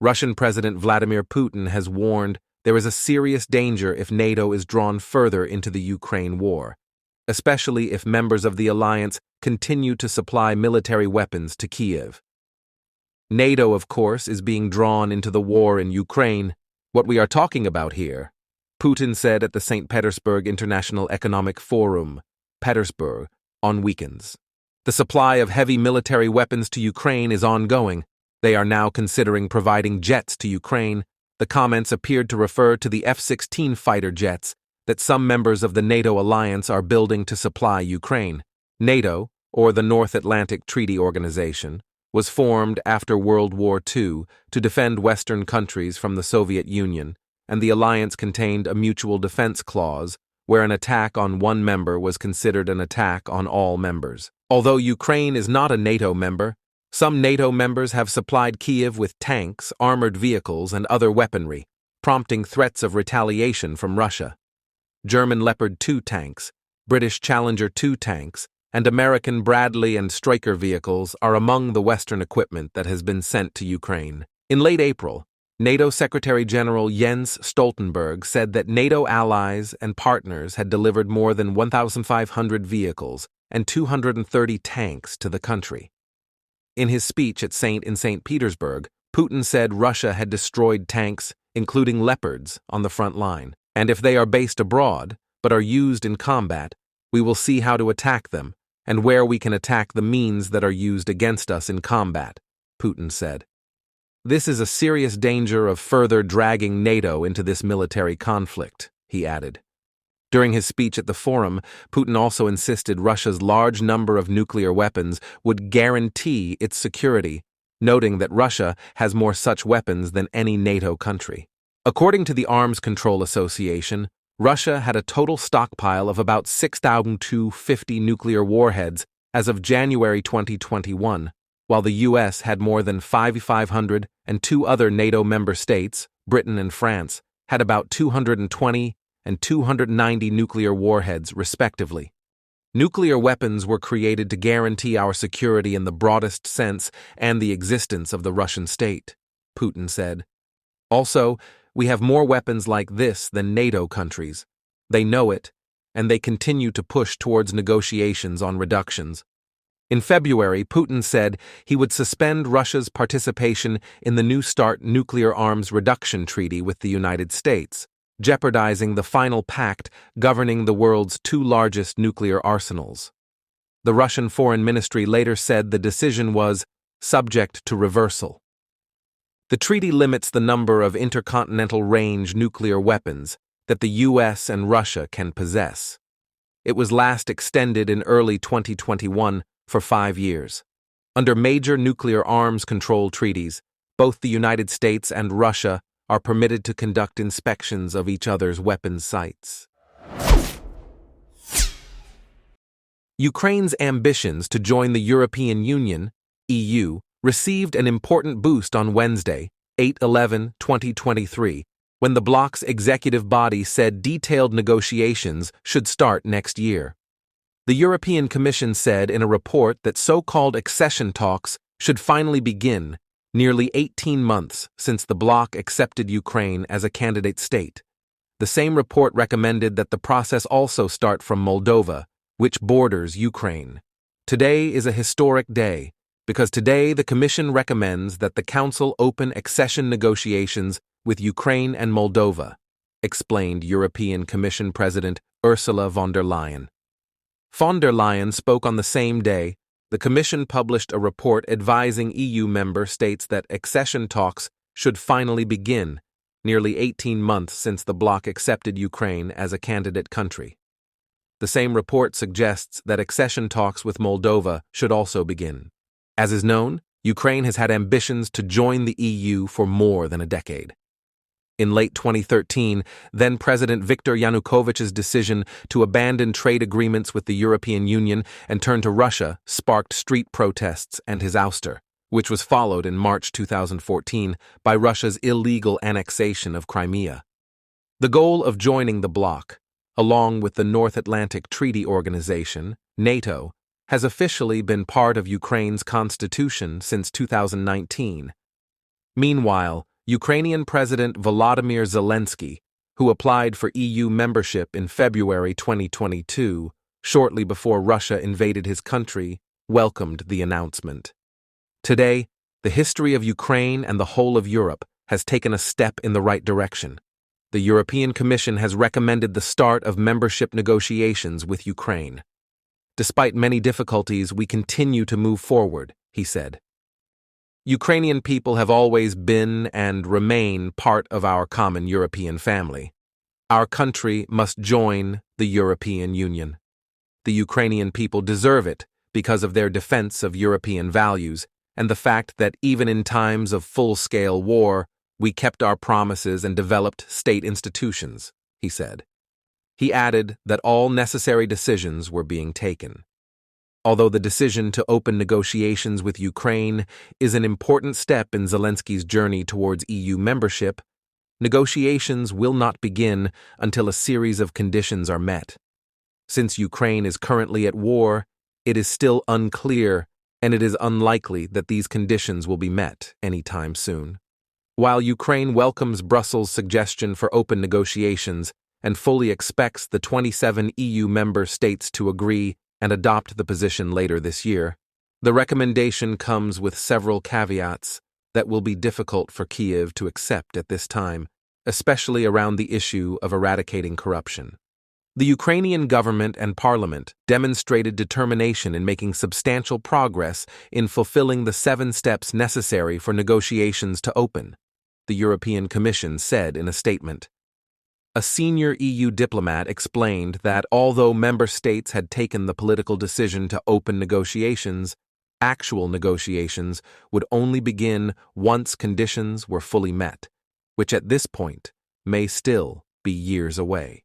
Russian President Vladimir Putin has warned there is a serious danger if NATO is drawn further into the Ukraine war, especially if members of the alliance continue to supply military weapons to Kyiv. NATO, of course, is being drawn into the war in Ukraine. What we are talking about here, Putin said at the St. Petersburg International Economic Forum, Petersburg, on weekends. The supply of heavy military weapons to Ukraine is ongoing. They are now considering providing jets to Ukraine. The comments appeared to refer to the F-16 fighter jets that some members of the NATO alliance are building to supply Ukraine. NATO, or the North Atlantic Treaty Organization, was formed after World War II to defend Western countries from the Soviet Union, and the alliance contained a mutual defense clause where an attack on one member was considered an attack on all members. Although Ukraine is not a NATO member, some NATO members have supplied Kyiv with tanks, armored vehicles, and other weaponry, prompting threats of retaliation from Russia. German Leopard 2 tanks, British Challenger 2 tanks, and American Bradley and Stryker vehicles are among the Western equipment that has been sent to Ukraine. In late April, NATO Secretary General Jens Stoltenberg said that NATO allies and partners had delivered more than 1,500 vehicles and 230 tanks to the country. In his speech in St. Petersburg, Putin said Russia had destroyed tanks, including Leopards, on the front line, and if they are based abroad but are used in combat, we will see how to attack them and where we can attack the means that are used against us in combat, Putin said. This is a serious danger of further dragging NATO into this military conflict, he added. During his speech at the forum, Putin also insisted Russia's large number of nuclear weapons would guarantee its security, noting that Russia has more such weapons than any NATO country. According to the Arms Control Association, Russia had a total stockpile of about 6,250 nuclear warheads as of January 2021, while the U.S. had more than 5,500 and two other NATO member states, Britain and France, had about 220 and 290 nuclear warheads, respectively. Nuclear weapons were created to guarantee our security in the broadest sense and the existence of the Russian state, Putin said. Also, we have more weapons like this than NATO countries. They know it, and they continue to push towards negotiations on reductions. In February, Putin said he would suspend Russia's participation in the New START nuclear arms reduction treaty with the United States, jeopardizing the final pact governing the world's two largest nuclear arsenals. The Russian Foreign Ministry later said the decision was subject to reversal. The treaty limits the number of intercontinental range nuclear weapons that the U.S. and Russia can possess. It was last extended in early 2021 for 5 years. Under major nuclear arms control treaties, both the United States and Russia are permitted to conduct inspections of each other's weapons sites. Ukraine's ambitions to join the European Union, EU, received an important boost on Wednesday, 8/11/2023, when the bloc's executive body said detailed negotiations should start next year. The European Commission said in a report that so-called accession talks should finally begin, nearly 18 months since the bloc accepted Ukraine as a candidate state. The same report recommended that the process also start from Moldova, which borders Ukraine. Today is a historic day, because today the Commission recommends that the Council open accession negotiations with Ukraine and Moldova, explained European Commission President Ursula von der Leyen. Von der Leyen spoke on the same day. The Commission published a report advising EU member states that accession talks should finally begin, nearly 18 months since the bloc accepted Ukraine as a candidate country. The same report suggests that accession talks with Moldova should also begin. As is known, Ukraine has had ambitions to join the EU for more than a decade. In late 2013, then-President Viktor Yanukovych's decision to abandon trade agreements with the European Union and turn to Russia sparked street protests and his ouster, which was followed in March 2014 by Russia's illegal annexation of Crimea. The goal of joining the bloc, along with the North Atlantic Treaty Organization, NATO, has officially been part of Ukraine's constitution since 2019. Meanwhile, Ukrainian President Volodymyr Zelensky, who applied for EU membership in February 2022, shortly before Russia invaded his country, welcomed the announcement. Today, the history of Ukraine and the whole of Europe has taken a step in the right direction. The European Commission has recommended the start of membership negotiations with Ukraine. Despite many difficulties, we continue to move forward, he said. Ukrainian people have always been and remain part of our common European family. Our country must join the European Union. The Ukrainian people deserve it because of their defense of European values and the fact that even in times of full-scale war, we kept our promises and developed state institutions, he said. He added that all necessary decisions were being taken. Although the decision to open negotiations with Ukraine is an important step in Zelensky's journey towards EU membership, negotiations will not begin until a series of conditions are met. Since Ukraine is currently at war, it is still unclear, and it is unlikely that these conditions will be met anytime soon. While Ukraine welcomes Brussels' suggestion for open negotiations and fully expects the 27 EU member states to agree and adopt the position later this year, the recommendation comes with several caveats that will be difficult for Kyiv to accept at this time, especially around the issue of eradicating corruption. The Ukrainian government and parliament demonstrated determination in making substantial progress in fulfilling the 7 steps necessary for negotiations to open, the European Commission said in a statement. A senior EU diplomat explained that although member states had taken the political decision to open negotiations, actual negotiations would only begin once conditions were fully met, which at this point may still be years away.